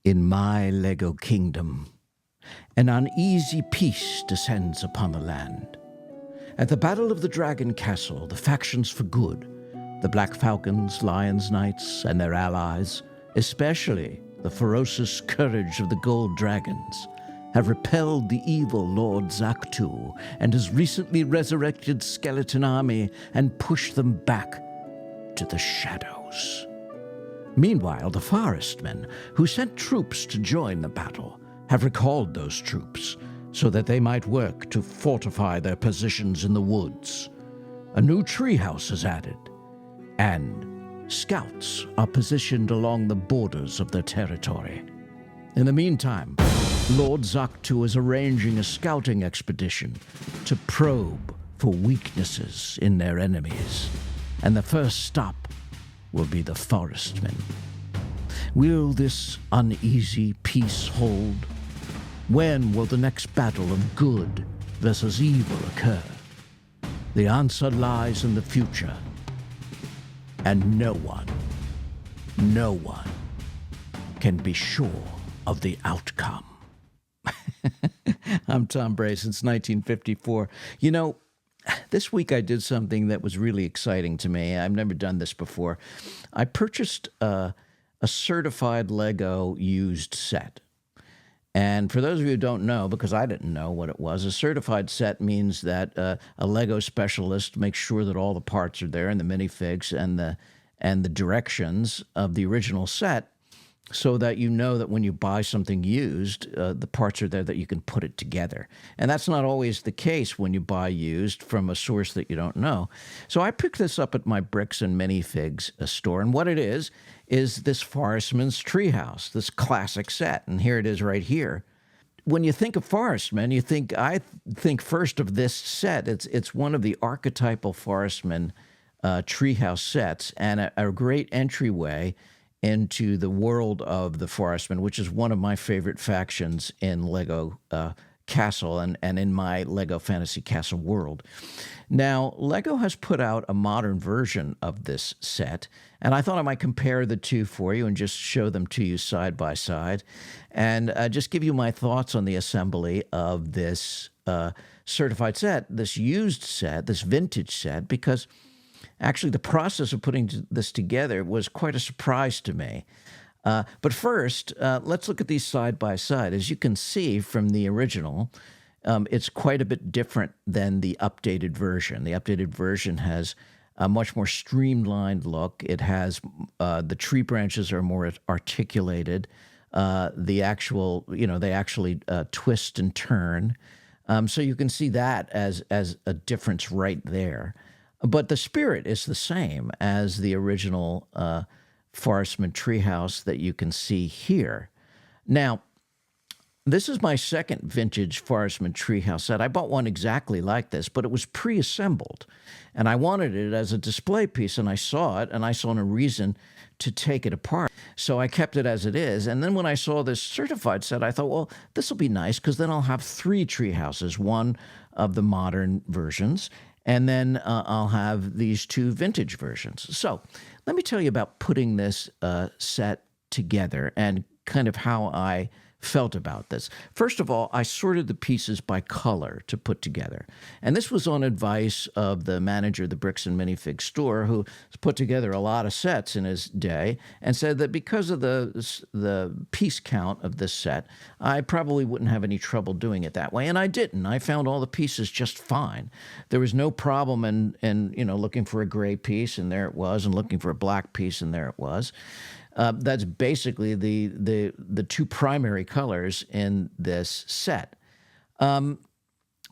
In my Lego kingdom, an uneasy peace descends upon the land. At the Battle of the Dragon Castle, the factions for good, the Black Falcons, Lions Knights, and their allies, especially the ferocious courage of the Gold Dragons, have repelled the evil Lord Zaktu and his recently resurrected skeleton army and pushed them back to the shadows. Meanwhile, the Forestmen, who sent troops to join the battle, have recalled those troops so that they might work to fortify their positions in the woods. A new treehouse is added, and scouts are positioned along the borders of their territory. In the meantime, Lord Zaktu is arranging a scouting expedition to probe for weaknesses in their enemies, and the first stop will be the Forestmen. Will this uneasy peace hold? When will the next battle of good versus evil occur? The answer lies in the future, and no one can be sure of the outcome. I'm Tom Bray since 1954. You know, this week I did something that was really exciting to me. I've never done this before. I purchased a certified Lego used set. And for those of you who don't know, because I didn't know what it was, a certified set means that a Lego specialist makes sure that all the parts are there and the minifigs and the directions of the original set, so that you know that when you buy something used, the parts are there that you can put it together. And that's not always the case when you buy used from a source that you don't know. So I picked this up at my Bricks and Minifigs store, and what it is this Forestman's treehouse, this classic set, and here it is right here. When you think of Forestman, I think first of this set. It's one of the archetypal Forestman treehouse sets, and a great entryway into the world of the Forestmen, which is one of my favorite factions in Lego Castle and in my Lego Fantasy Castle world. Now, Lego has put out a modern version of this set, and I thought I might compare the two for you and just show them to you side by side, and just give you my thoughts on the assembly of this certified set, this used set, this vintage set, because actually, the process of putting this together was quite a surprise to me. But first, let's look at these side by side. As you can see from the original, it's quite a bit different than the updated version. The updated version has a much more streamlined look. It has the tree branches are more articulated. They actually twist and turn. So you can see that as a difference right there. But the spirit is the same as the original Forestman treehouse that you can see here. Now, this is my second vintage Forestman treehouse set. I bought one exactly like this, but it was pre-assembled. And I wanted it as a display piece, and I saw it, and I saw no reason to take it apart. So I kept it as it is. And then when I saw this certified set, I thought, well, this will be nice, because then I'll have three treehouses, one of the modern versions, and then I'll have these two vintage versions. So let me tell you about putting this set together and kind of how I felt about this. First of all, I sorted the pieces by color to put together. And this was on advice of the manager of the Bricks and Minifig store, who has put together a lot of sets in his day, and said that because of the piece count of this set, I probably wouldn't have any trouble doing it that way. And I didn't. I found all the pieces just fine. There was no problem in looking for a gray piece, and there it was, and looking for a black piece, and there it was. That's basically the two primary colors in this set.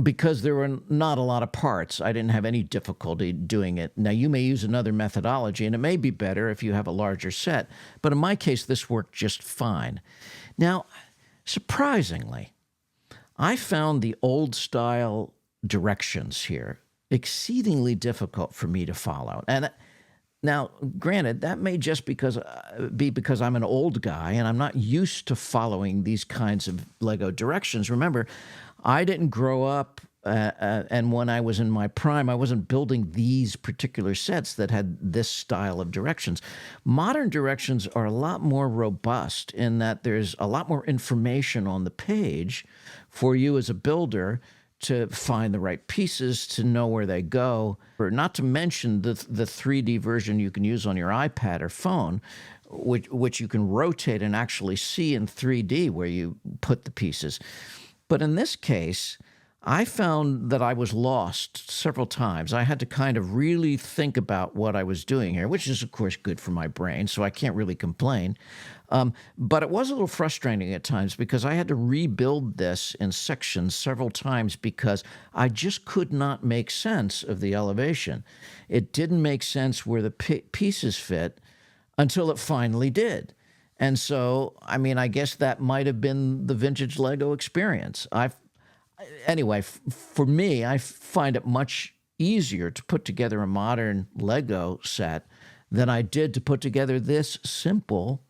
Because there were not a lot of parts, I didn't have any difficulty doing it. Now, you may use another methodology, and it may be better if you have a larger set, but in my case, this worked just fine. Now, surprisingly, I found the old-style directions here exceedingly difficult for me to follow. And now, granted, that may just be because I'm an old guy and I'm not used to following these kinds of Lego directions. Remember, I didn't grow up and when I was in my prime, I wasn't building these particular sets that had this style of directions. Modern directions are a lot more robust in that there's a lot more information on the page for you as a builder to find the right pieces, to know where they go, or not to mention the 3D version you can use on your iPad or phone, which you can rotate and actually see in 3D where you put the pieces. But in this case, I found that I was lost several times. I had to kind of really think about what I was doing here, which is, of course, good for my brain, so I can't really complain. But it was a little frustrating at times because I had to rebuild this in sections several times because I just could not make sense of the elevation. It didn't make sense where the pieces fit until it finally did. And so, I mean, I guess that might have been the vintage Lego experience. Anyway, for me, I find it much easier to put together a modern Lego set than I did to put together this simple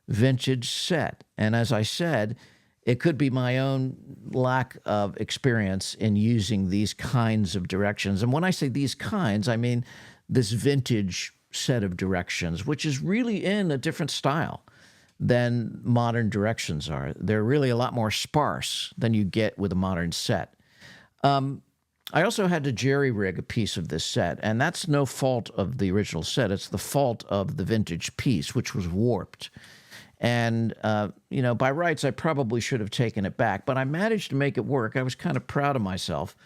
vintage set. And as I said, it could be my own lack of experience in using these kinds of directions. And when I say these kinds, I mean this vintage set of directions, which is really in a different style than modern directions are. They're really a lot more sparse than you get with a modern set. I also had to jerry-rig a piece of this set, and that's no fault of the original set. It's the fault of the vintage piece, which was warped. And, by rights, I probably should have taken it back, but I managed to make it work. I was kind of proud of myself.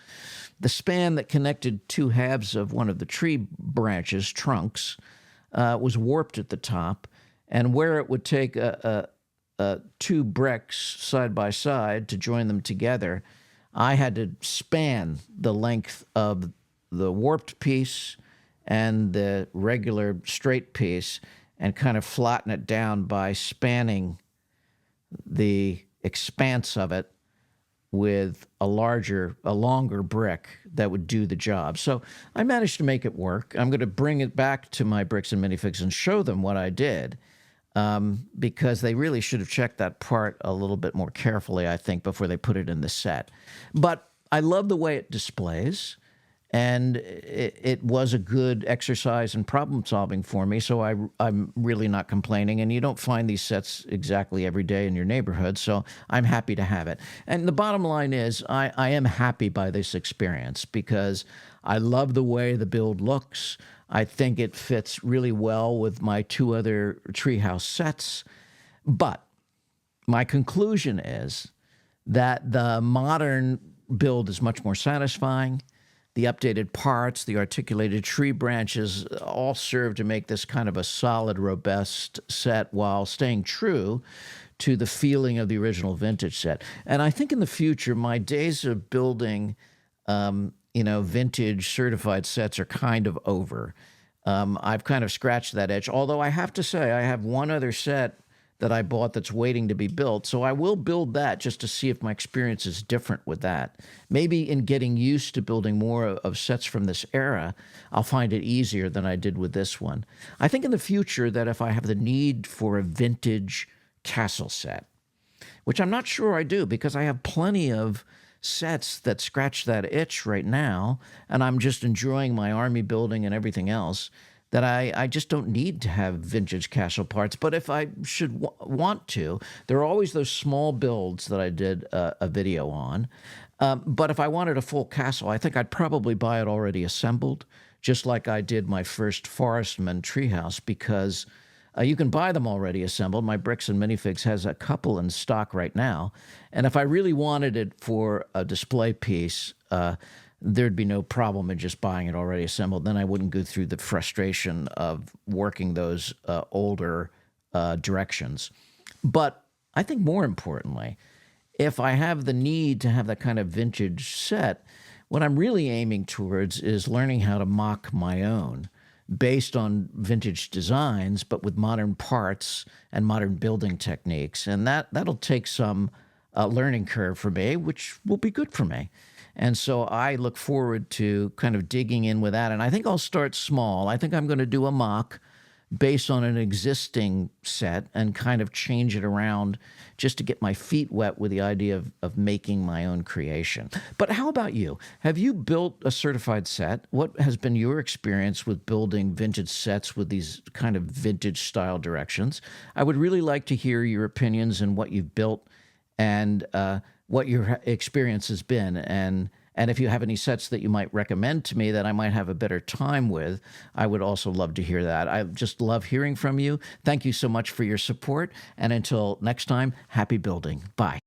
The span that connected two halves of one of the tree branches, trunks, was warped at the top, and where it would take two bricks side by side to join them together, I had to span the length of the warped piece and the regular straight piece and kind of flatten it down by spanning the expanse of it with a longer brick that would do the job. So I managed to make it work. I'm going to bring it back to my Bricks and Minifigs and show them what I did, because they really should have checked that part a little bit more carefully, I think, before they put it in the set. But I love the way it displays, and it was a good exercise in problem solving for me, so I'm really not complaining. And you don't find these sets exactly every day in your neighborhood, so I'm happy to have it. And the bottom line is I am happy by this experience because I love the way the build looks. I think it fits really well with my two other treehouse sets. But my conclusion is that the modern build is much more satisfying. The updated parts, the articulated tree branches all serve to make this kind of a solid, robust set while staying true to the feeling of the original vintage set. And I think in the future, my days of building, vintage certified sets are kind of over. I've kind of scratched that itch, although I have to say I have one other set that I bought that's waiting to be built. So I will build that just to see if my experience is different with that. Maybe in getting used to building more of sets from this era, I'll find it easier than I did with this one. I think in the future that if I have the need for a vintage castle set, which I'm not sure I do because I have plenty of sets that scratch that itch right now, and I'm just enjoying my army building and everything else, that I just don't need to have vintage castle parts. But if I should want to, there are always those small builds that I did a video on. But if I wanted a full castle, I think I'd probably buy it already assembled, just like I did my first Forestman treehouse, because you can buy them already assembled. My Bricks and Minifigs has a couple in stock right now. And if I really wanted it for a display piece, there'd be no problem in just buying it already assembled. Then I wouldn't go through the frustration of working those older directions. But I think more importantly, if I have the need to have that kind of vintage set, what I'm really aiming towards is learning how to mock my own based on vintage designs, but with modern parts and modern building techniques. And that'll take some learning curve for me, which will be good for me. And so I look forward to kind of digging in with that. And I think I'll start small. I think I'm going to do a mock based on an existing set and kind of change it around just to get my feet wet with the idea of making my own creation. But how about you? Have you built a certified set? What has been your experience with building vintage sets with these kind of vintage style directions? I would really like to hear your opinions and what you've built and what your experience has been. And if you have any sets that you might recommend to me that I might have a better time with, I would also love to hear that. I just love hearing from you. Thank you so much for your support. And until next time, happy building. Bye.